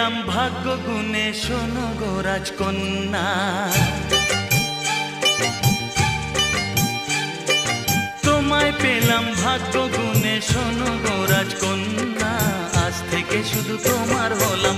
পেলাম ভাগ্য গুণে, শোনো গো রাজকন্যা। তোমায় পেলাম ভাগ্য গুণে, শোনো গো রাজকন্যা। আজ থেকে শুধু তোমার হলাম